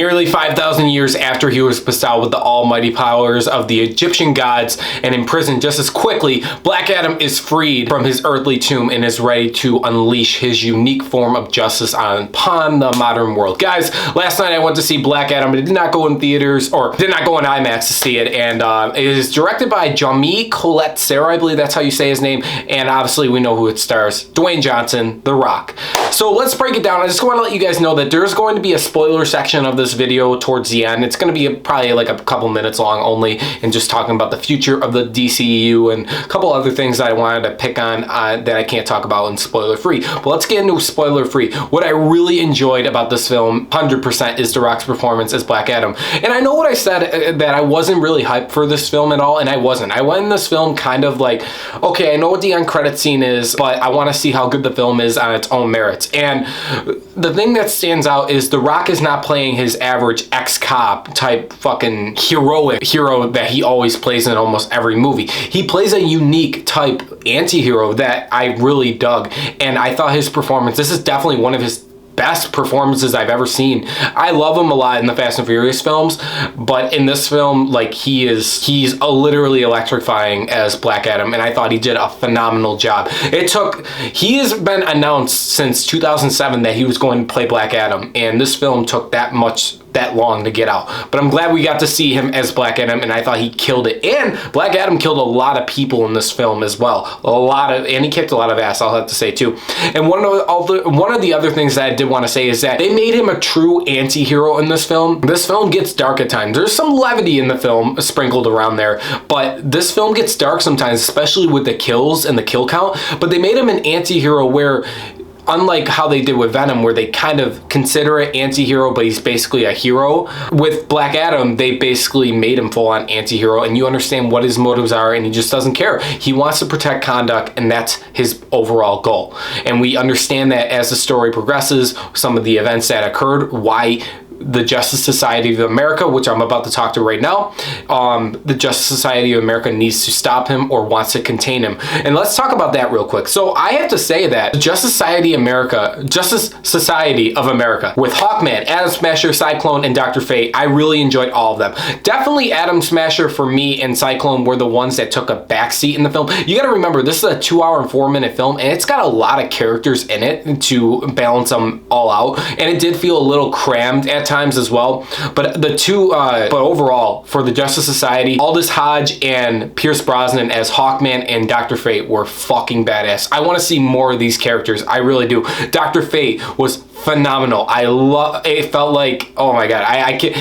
Nearly 5,000 years after he was bestowed with the almighty powers of the Egyptian gods and imprisoned just as quickly, Black Adam is freed from his earthly tomb and is ready to unleash his unique form of justice upon the modern world. Guys, last night I went to see Black Adam. It did not go in theaters, or did not go in IMAX to see it, and it is directed by Jaume Collet-Serra, I believe that's how you say his name, and obviously we know who it stars, Dwayne Johnson, The Rock. So let's break it down. I just want to let you guys know that there's going to be a spoiler section of this video towards the end. It's going to be probably like a couple minutes long only, and just talking about the future of the DCEU and a couple other things that I wanted to pick on that I can't talk about in spoiler free. But let's get into spoiler free. What I really enjoyed about this film 100% is The Rock's performance as Black Adam. And I know what I said, that I wasn't really hyped for this film at all, and I wasn't. I went in this film kind of like, okay, I know what the end credit scene is, but I want to see how good the film is on its own merits. And the thing that stands out is The Rock is not playing his average ex-cop type fucking heroic hero that he always plays in almost every movie. He plays a unique type anti-hero that I really dug, and I thought his performance, this is definitely one of his best performances I've ever seen. I love him a lot in the Fast and Furious films, but in this film, like, he's literally electrifying as Black Adam, and I thought he did a phenomenal job. He has been announced since 2007 that he was going to play Black Adam, and this film took that long to get out. But I'm glad we got to see him as Black Adam, and I thought he killed it. And Black Adam killed a lot of people in this film as well. And he kicked a lot of ass, I'll have to say too. And one of the other things that I did want to say is that they made him a true anti-hero in this film. This film gets dark at times. There's some levity in the film sprinkled around there, but this film gets dark sometimes, especially with the kills and the kill count. But they made him an anti-hero where, unlike how they did with Venom, where they kind of consider it anti-hero, but he's basically a hero, with Black Adam, they basically made him full-on anti-hero, and you understand what his motives are, and he just doesn't care. He wants to protect conduct, and that's his overall goal. And we understand that as the story progresses, some of the events that occurred, why the Justice Society of America, which I'm about to talk to right now, the Justice Society of America needs to stop him or wants to contain him. And let's talk about that real quick. So I have to say that the Justice Society of America with Hawkman, Atom Smasher, Cyclone, and Dr. Fate, I really enjoyed all of them. Definitely Atom Smasher for me and Cyclone were the ones that took a backseat in the film. You gotta remember, this is a 2 hour and 4 minute film, and it's got a lot of characters in it to balance them all out, and it did feel a little crammed at times as well. But but overall, for the Justice Society, Aldous Hodge and Pierce Brosnan as Hawkman and Dr. Fate were fucking badass. I want to see more of these characters. I really do. Dr. Fate was phenomenal. It felt like, oh my god, I can't.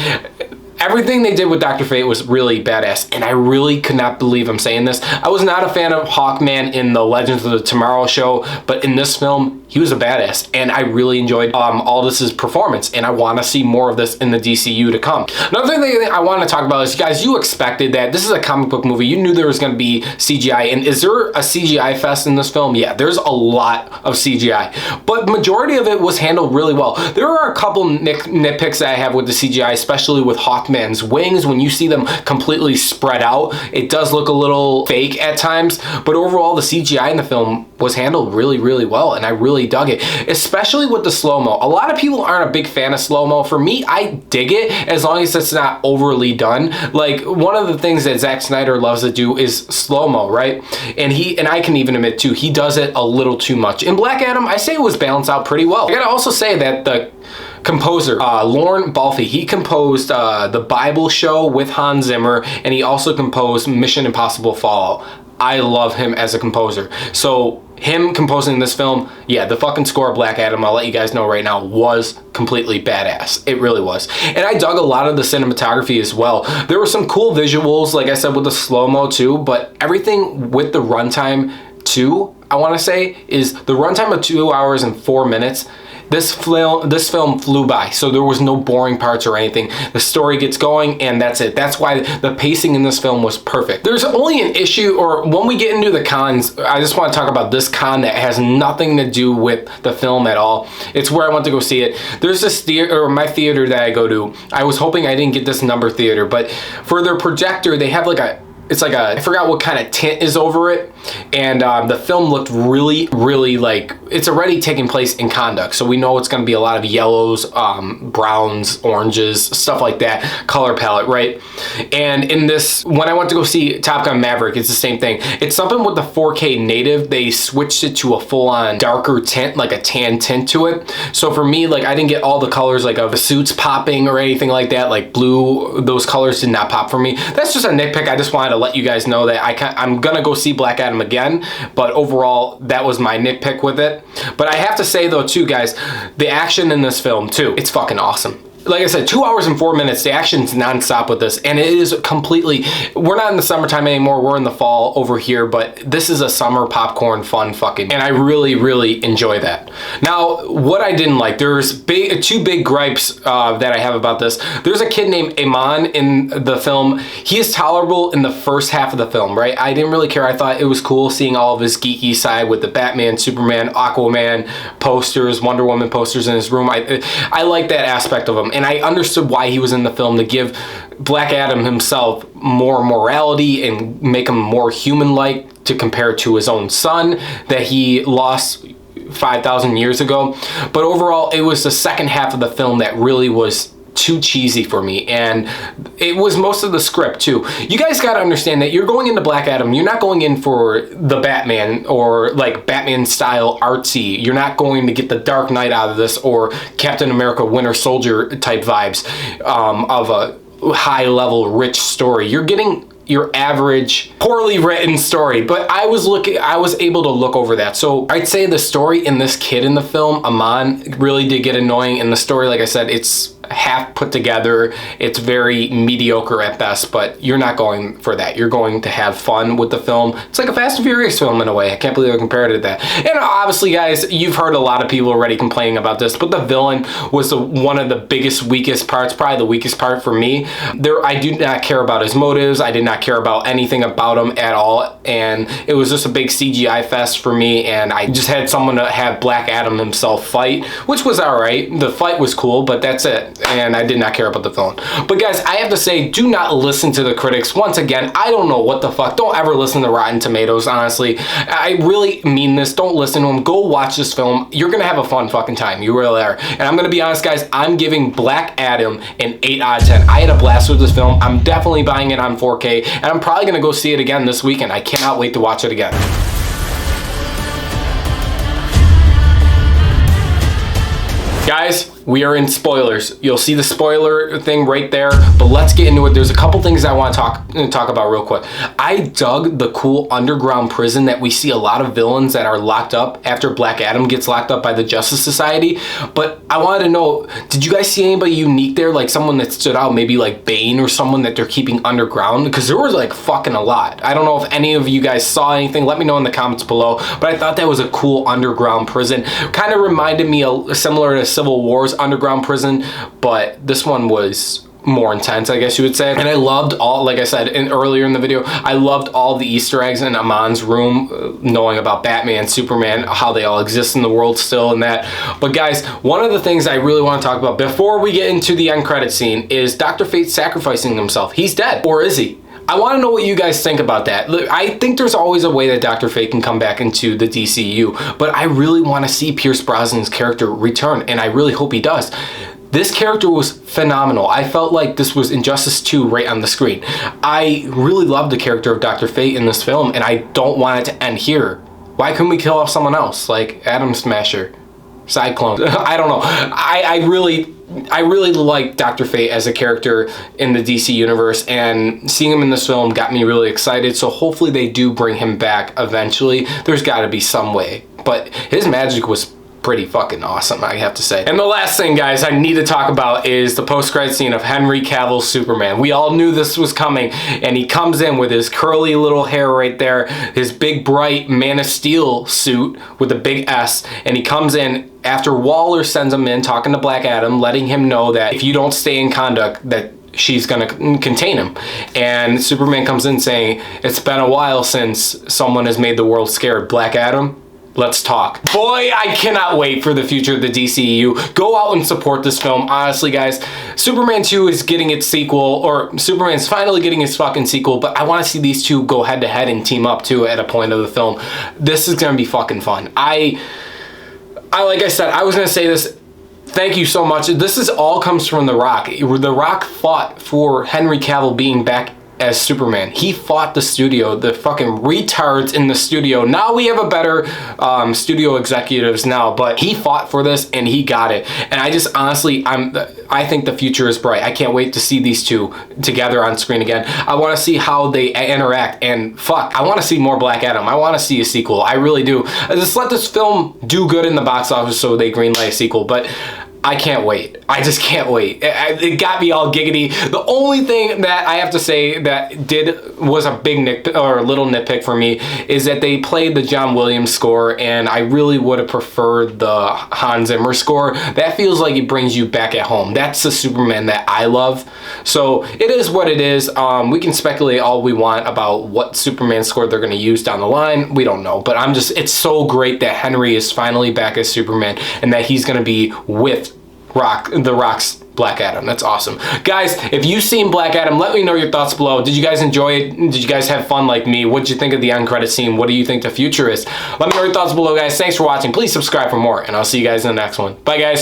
Everything they did with Dr. Fate was really badass, and I really could not believe I'm saying this. I was not a fan of Hawkman in the Legends of the Tomorrow show, but in this film, he was a badass, and I really enjoyed Aldous's performance, and I want to see more of this in the DCU to come. Another thing I want to talk about is, guys, you expected that. This is a comic book movie. You knew there was going to be CGI, and is there a CGI fest in this film? Yeah, there's a lot of CGI, but majority of it was handled really well. There are a couple nitpicks that I have with the CGI, especially with Hawkman's wings. When you see them completely spread out, it does look a little fake at times, but overall the CGI in the film was handled really, really well, and I really dug it, especially with the slow-mo. A lot of people aren't a big fan of slow-mo. For me, I dig it as long as it's not overly done. Like, one of the things that Zack Snyder loves to do is slow-mo, right? And I can even admit too, he does it a little too much. In Black Adam, I say it was balanced out pretty well. I gotta also say that the composer, Lorne Balfe, he composed The Bible Show with Hans Zimmer, and he also composed Mission Impossible Fallout. I love him as a composer. So him composing this film, yeah, the fucking score of Black Adam, I'll let you guys know right now, was completely badass. It really was. And I dug a lot of the cinematography as well. There were some cool visuals, like I said, with the slow-mo too, but everything with the runtime too, I want to say, is the runtime of 2 hours and 4 minutes. This film flew by, so there was no boring parts or anything. The story gets going, and that's it. That's why the pacing in this film was perfect. There's only an issue, or when we get into the cons, I just want to talk about this con that has nothing to do with the film at all. It's where I went to go see it. There's this theater, or my theater that I go to. I was hoping I didn't get this number theater, but for their projector, they have like it's like I forgot what kind of tint is over it. And the film looked really, really like, it's already taking place in Kahndaq. So we know it's going to be a lot of yellows, browns, oranges, stuff like that, color palette, right? And in this, when I went to go see Top Gun Maverick, it's the same thing. It's something with the 4K native. They switched it to a full-on darker tint, like a tan tint to it. So for me, like I didn't get all the colors like of the suits popping or anything like that, like blue, those colors did not pop for me. That's just a nitpick. I just wanted to let you guys know that I'm gonna go see Black Adam again, but overall that was my nitpick with it. But I have to say though too, guys, the action in this film too, it's fucking awesome. Like I said, 2 hours and 4 minutes, the action's nonstop with this, and it is completely, we're not in the summertime anymore, we're in the fall over here, but this is a summer popcorn fun fucking, and I really, really enjoy that. Now, what I didn't like, there's two big gripes that I have about this. There's a kid named Iman in the film. He is tolerable in the first half of the film, right? I didn't really care. I thought it was cool seeing all of his geeky side with the Batman, Superman, Aquaman posters, Wonder Woman posters in his room. I like that aspect of him. And I understood why he was in the film, to give Black Adam himself more morality and make him more human-like, to compare to his own son that he lost 5,000 years ago. But overall, it was the second half of the film that really was too cheesy for me, and it was most of the script too. You guys got to understand that you're going into Black Adam, you're not going in for the Batman or like Batman style artsy. You're not going to get the Dark Knight out of this or Captain America Winter Soldier type vibes of a high level rich story. You're getting your average poorly written story, but I was able to look over that. So I'd say the story in this kid in the film, Iman, really did get annoying. In the story, like I said, it's half put together, it's very mediocre at best, but you're not going for that. You're going to have fun with the film. It's like a Fast and Furious film in a way. I can't believe I compared it to that. And obviously, guys, you've heard a lot of people already complaining about this, but the villain was one of the biggest, weakest parts, probably the weakest part for me. I do not care about his motives. I did not care about anything about him at all, and it was just a big CGI fest for me, and I just had someone to have Black Adam himself fight, which was alright. The fight was cool, but that's it. And I did not care about the film. But guys, I have to say, do not listen to the critics. Once again, I don't know what the fuck. Don't ever listen to Rotten Tomatoes, honestly. I really mean this. Don't listen to them. Go watch this film. You're gonna have a fun fucking time. You really are. And I'm gonna be honest, guys, I'm giving Black Adam an 8 out of 10. I had a blast with this film. I'm definitely buying it on 4K, and I'm probably gonna go see it again this weekend. I cannot wait to watch it again. Guys, we are in spoilers. You'll see the spoiler thing right there, but let's get into it. There's a couple things I want to talk about real quick. I dug the cool underground prison that we see a lot of villains that are locked up after Black Adam gets locked up by the Justice Society. But I wanted to know, did you guys see anybody unique there? Like someone that stood out, maybe like Bane or someone that they're keeping underground? Because there was like fucking a lot. I don't know if any of you guys saw anything. Let me know in the comments below. But I thought that was a cool underground prison. Kind of reminded me similar to Civil War's underground prison, but this one was more intense, I guess you would say. And I loved all, like I said earlier in the video, I loved all the Easter eggs in Amon's room, knowing about Batman, Superman, how they all exist in the world still and that. But guys, one of the things I really want to talk about before we get into the end credit scene is Dr. Fate sacrificing himself. He's dead, or is he? I want to know what you guys think about that. Look, I think there's always a way that Dr. Fate can come back into the DCU, but I really want to see Pierce Brosnan's character return, and I really hope he does. This character was phenomenal. I felt like this was Injustice 2 right on the screen. I really loved the character of Dr. Fate in this film, and I don't want it to end here. Why couldn't we kill off someone else, like Atom Smasher, Cyclone? I don't know. I really like Dr. Fate as a character in the DC universe, and seeing him in this film got me really excited. So hopefully they do bring him back eventually. There's got to be some way, but his magic was pretty fucking awesome, I have to say. And the last thing, guys, I need to talk about is the post-credit scene of Henry Cavill's Superman. We all knew this was coming, and he comes in with his curly little hair right there, his big bright Man of Steel suit with a big S, and he comes in after Waller sends him in talking to Black Adam, letting him know that if you don't stay in Kahndaq, that she's gonna contain him. And Superman comes in saying, it's been a while since someone has made the world scared. Black Adam, Let's talk. Boy, I cannot wait for the future of the DCEU. Go out and support this film. Honestly, guys, Superman 2 is getting its sequel, or Superman's finally getting his fucking sequel, but I want to see these two go head to head and team up too at a point of the film. This is going to be fucking fun. I like I said, I was going to say this. Thank you so much. This is all comes from The Rock. The Rock fought for Henry Cavill being back as Superman. He fought the studio, the fucking retards in the studio. Now we have a better studio executives now, but he fought for this and he got it. And I just honestly, I think the future is bright. I can't wait to see these two together on screen again. I want to see how they interact, and fuck, I want to see more Black Adam. I want to see a sequel. I really do. Just let this film do good in the box office so they greenlight a sequel, but I can't wait. I just can't wait. It got me all giggity. The only thing that I have to say that was a big nitpick, or a little nitpick for me, is that they played the John Williams score, and I really would have preferred the Hans Zimmer score. That feels like it brings you back at home. That's the Superman that I love. So it is what it is. We can speculate all we want about what Superman score they're going to use down the line. We don't know, but it's so great that Henry is finally back as Superman and that he's going to be with The Rock's Black Adam. That's awesome. Guys, if you've seen Black Adam, let me know your thoughts below. Did you guys enjoy it? Did you guys have fun like me? What did you think of the end credit scene? What do you think the future is? Let me know your thoughts below, guys. Thanks for watching. Please subscribe for more, and I'll see you guys in the next one. Bye, guys.